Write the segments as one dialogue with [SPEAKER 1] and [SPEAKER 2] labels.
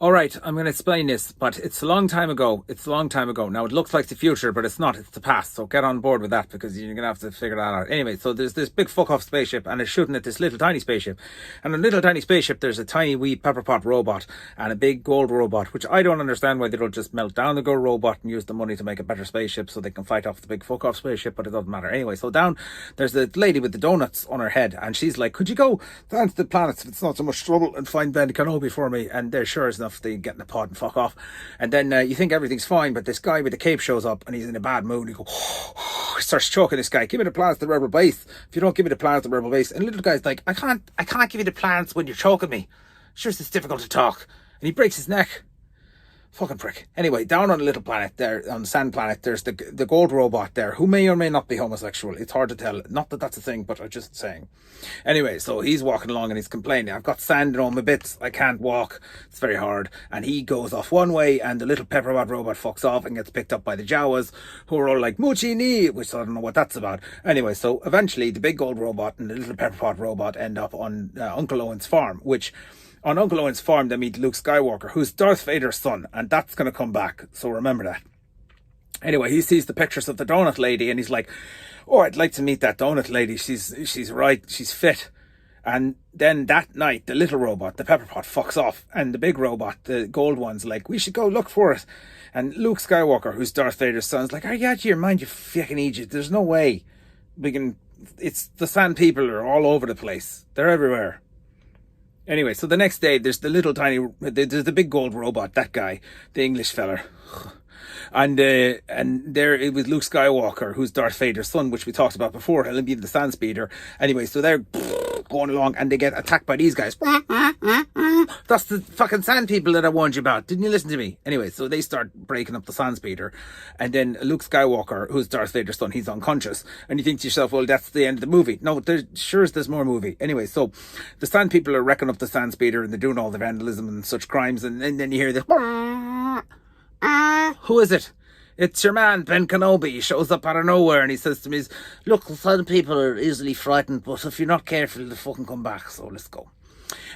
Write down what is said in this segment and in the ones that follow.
[SPEAKER 1] All right, I'm going to explain this, but it's a long time ago. It's a long time ago. Now, it looks like the future, but it's not. It's the past. So get on board with that because you're going to have to figure that out. Anyway, so there's this big fuck off spaceship and it's shooting at this little tiny spaceship. And in a little tiny spaceship, there's a tiny wee pepper pot robot and a big gold robot, which I don't understand why they don't just melt down the gold robot and use the money to make a better spaceship so they can fight off the big fuck off spaceship, but it doesn't matter. Anyway, so down, there's the lady with the donuts on her head and she's like, could you go down to the planets if it's not so much trouble and find Ben Kenobi for me? And they're sure as enough they get in the pod and fuck off. And then you think everything's fine, but this guy with the cape shows up and he's in a bad mood. He goes, starts choking this guy. Give me the plans to the rebel base. If you don't give me the plans to the rebel base. And the little guy's like, I can't give you the plans when you're choking me. Sure, it's difficult to talk. And he breaks his neck. Fucking prick. Anyway, down on the little planet there, on the sand planet, there's the gold robot there, who may or may not be homosexual. It's hard to tell. Not that that's a thing, but I'm just saying. Anyway, so he's walking along and he's complaining. I've got sand in all my bits. I can't walk. It's very hard. And he goes off one way and the little pepperpot robot fucks off and gets picked up by the Jawas, who are all like, Muchi ni, which I don't know what that's about. Anyway, so eventually the big gold robot and the little pepperpot robot end up on Uncle Owen's farm, which... On Uncle Owen's farm, they meet Luke Skywalker, who's Darth Vader's son, and that's going to come back, so remember that. Anyway, he sees the pictures of the donut lady, and he's like, oh, I'd like to meet that donut lady. She's right, she's fit. And then that night, the little robot, the Pepperpot, fucks off, and the big robot, the gold one's like, we should go look for it. And Luke Skywalker, who's Darth Vader's son, is like, are you out of your mind, you fucking idiot? There's no way we can... It's the sand people are all over the place. They're everywhere. Anyway, so the next day, there's the little tiny, there's the big gold robot, that guy, the English feller. And there it was Luke Skywalker, who's Darth Vader's son, which we talked about before. He'll be the sand speeder. Anyway, so they're going along and they get attacked by these guys. That's the fucking sand people that I warned you about. Didn't you listen to me? Anyway, so they start breaking up the sand speeder. And then Luke Skywalker, who's Darth Vader's son, he's unconscious. And you think to yourself, well, that's the end of the movie. No, there's more movie. Anyway, so the sand people are wrecking up the sand speeder and they're doing all the vandalism and such crimes. And then you hear this. Who is it? It's your man, Ben Kenobi. He shows up out of nowhere and he says to me, look, some people are easily frightened, but if you're not careful, they'll fucking come back, so let's go.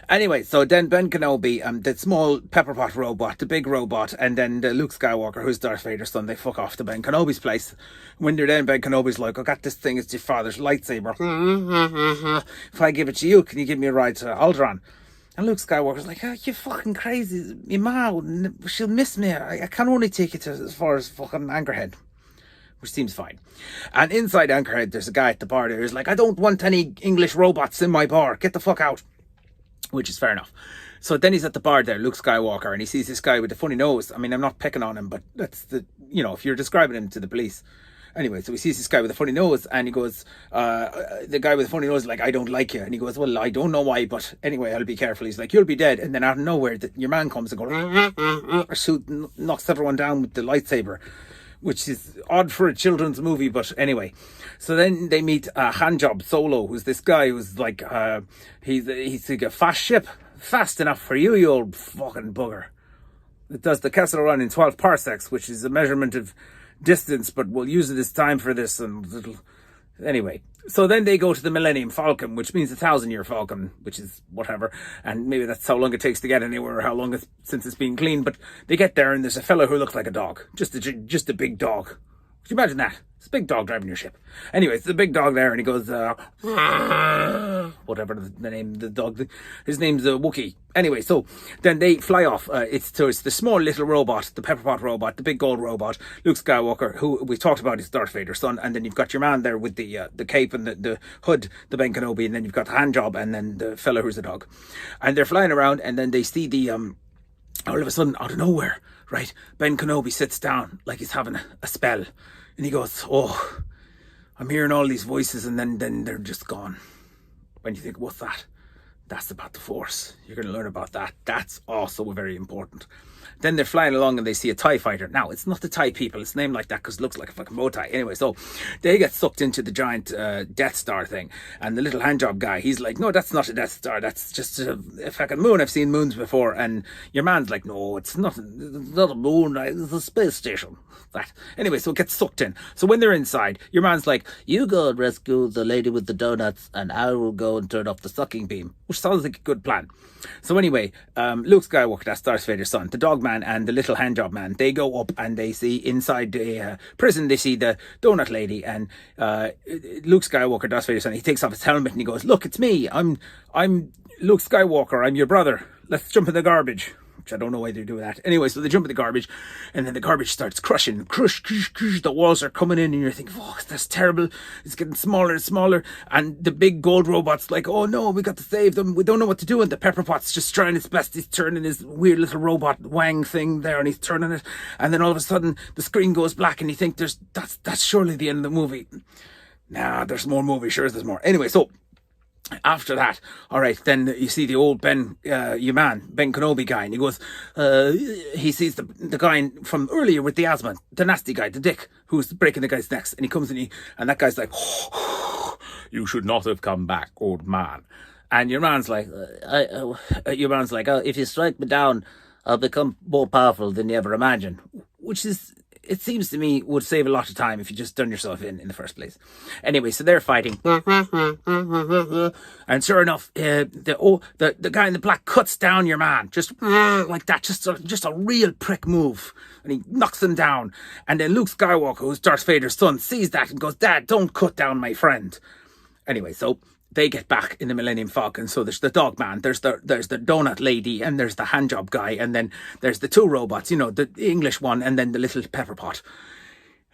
[SPEAKER 1] Anyway, so then Ben Kenobi, the small pepperpot robot, the big robot, and then the Luke Skywalker, who's Darth Vader's son, they fuck off to Ben Kenobi's place. When they're there, Ben Kenobi's like, I got this thing, it's your father's lightsaber. If I give it to you, can you give me a ride to Alderaan? And Luke Skywalker's like, oh, you fucking crazy. Your ma, she'll miss me. I can only take you to as far as fucking Anchorhead. Which seems fine. And inside Anchorhead, there's a guy at the bar there who's like, I don't want any English robots in my bar. Get the fuck out. Which is fair enough. So then he's at the bar there, Luke Skywalker, and he sees this guy with the funny nose. I mean, I'm not picking on him, but that's if you're describing him to the police. Anyway, so he sees this guy with a funny nose and he goes, the guy with the funny nose is like, I don't like you. And he goes, well, I don't know why, but anyway, I'll be careful. He's like, you'll be dead. And then out of nowhere, your man comes and goes, knocks everyone down with the lightsaber, which is odd for a children's movie, but anyway. So then they meet Handjob Solo, who's this guy who's like, he's like a fast ship. Fast enough for you, you old fucking bugger. It does the Kessel Run in 12 parsecs, which is a measurement of distance, but we'll use it as time for this. And anyway, so then they go to the Millennium Falcon, which means 1,000-year Falcon, which is whatever, and maybe that's how long it takes to get anywhere, or how long it's since it's been cleaned. But they get there and there's a fellow who looks like a dog, just a big dog. Could you imagine that? It's a big dog driving your ship. Anyway, it's a big dog there, and he goes, whatever the name of the dog. His name's Wookiee. Anyway, so then they fly off. It's the small little robot, the Pepperpot robot, the big gold robot, Luke Skywalker, who we talked about is Darth Vader's son, and then you've got your man there with the cape and the hood, the Ben Kenobi, and then you've got the hand job, and then the fella who's a dog. And they're flying around, and then they see the all of a sudden, out of nowhere, right, Ben Kenobi sits down like he's having a spell. And he goes, oh, I'm hearing all these voices, and then they're just gone. When you think, what's that? That's about the Force. You're going to learn about that. That's also very important. Then they're flying along and they see a TIE fighter. Now, it's not the TIE people. It's named like that because it looks like a fucking bow tie. Anyway, so they get sucked into the giant Death Star thing. And the little handjob guy, he's like, no, that's not a Death Star. That's just a fucking moon. I've seen moons before. And your man's like, no, it's not a moon. It's a space station. That. Anyway, so it gets sucked in. So when they're inside, your man's like, you go and rescue the lady with the donuts and I will go and turn off the sucking beam. Which sounds like a good plan. So anyway, Luke Skywalker, that's Darth Vader's son, the dog man and the little handjob man, they go up and they see inside the prison, they see the donut lady, and Luke Skywalker, Darth Vader's son, he takes off his helmet and he goes, look, it's me. I'm Luke Skywalker. I'm your brother. Let's jump in the garbage. Which I don't know why they do that. Anyway, so they jump in the garbage, and then the garbage starts crushing. Crush. The walls are coming in, and you're thinking, oh, that's terrible. It's getting smaller and smaller. And the big gold robot's like, oh no, we got to save them. We don't know what to do. And the pepper pot's just trying its best. He's turning his weird little robot wang thing there, and he's turning it. And then all of a sudden, the screen goes black, and you think that's surely the end of the movie. Nah, there's more movie. Sure, there's more. Anyway, so after that, all right, then you see the old Ben Kenobi guy, and he goes, he sees the guy from earlier with the asthma, the nasty guy, the dick, who's breaking the guy's necks, and he comes and that guy's like, you should not have come back, old man. And your man's like, if you strike me down, I'll become more powerful than you ever imagined, which is, it seems to me, would save a lot of time if you just done yourself in the first place. Anyway, so they're fighting. And sure enough, the guy in the black cuts down your man. Just like that. Just a real prick move. And he knocks him down. And then Luke Skywalker, who's Darth Vader's son, sees that and goes, Dad, don't cut down my friend. Anyway, so they get back in the Millennium Falcon. So there's the dog man, there's the donut lady, and there's the handjob guy, and then there's the two robots, the English one, and then the little pepper pot.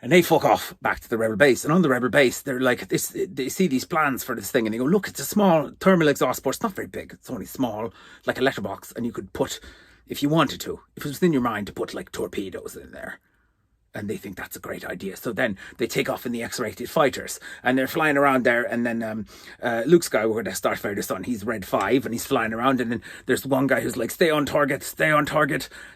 [SPEAKER 1] And they fuck off back to the Rebel base. And on the Rebel base, they're like, they see these plans for this thing, and they go, look, it's a small thermal exhaust port. It's not very big. It's only small, like a letterbox, and you could put, if you wanted to, if it was in your mind, to put like torpedoes in there. And they think that's a great idea. So then they take off in the X-rated fighters, and they're flying around there. And then Luke Skywalker, that's Darth Vader's son, he's Red 5, and he's flying around. And then there's one guy who's like, stay on target.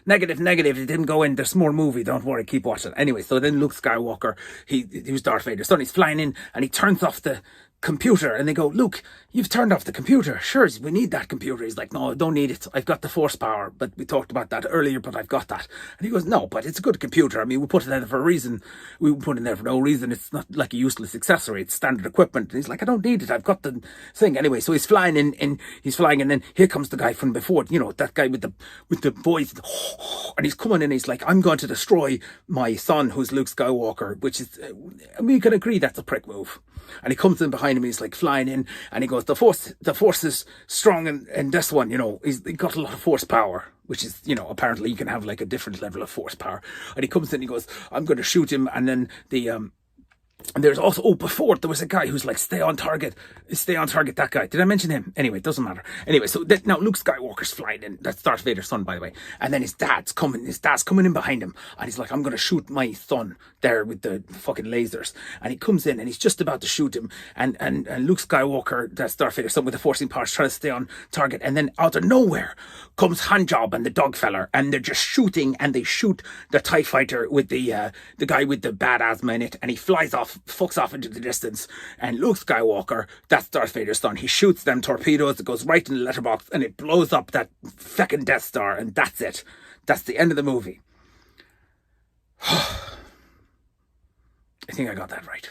[SPEAKER 1] Negative, it didn't go in. There's more movie. Don't worry, keep watching. Anyway, so then Luke Skywalker, he was Darth Vader's son. He's flying in, and he turns off the computer, and they go, Luke, you've turned off the computer. Sure, we need that computer. He's like, no, I don't need it. I've got the force power, but we talked about that earlier, but I've got that. And he goes, no, but it's a good computer. I mean, we put it there for a reason. We put it there for no reason. It's not like a useless accessory. It's standard equipment. And he's like, I don't need it. I've got the thing. Anyway, so he's flying and then here comes the guy from before, that guy with the voice, and he's coming in, he's like, I'm going to destroy my son, who's Luke Skywalker, which is, we can agree that's a prick move. And he comes in behind him, he's like flying in, and he goes, the force is strong in this one, he's got a lot of force power, which is, apparently you can have like a different level of force power. And he comes in, he goes, I'm going to shoot him. And then and there's also, before there was a guy who's like, stay on target, that guy. Did I mention him? Anyway, it doesn't matter. Anyway, so now Luke Skywalker's flying in. That's Darth Vader's son, by the way. And then his dad's coming in behind him. And he's like, I'm going to shoot my son there with the fucking lasers. And he comes in and he's just about to shoot him. And Luke Skywalker, that's Darth Vader's son with the forcing powers, trying to stay on target. And then out of nowhere comes Handjob and the dog feller. And they're just shooting, and they shoot the TIE fighter with the guy with the bad asthma in it. And he flies off, fucks off into the distance, and Luke Skywalker, that's Darth Vader's son, he shoots them torpedoes, it goes right in the letterbox, and it blows up that feckin' Death Star, and that's it. That's the end of the movie. I think I got that right.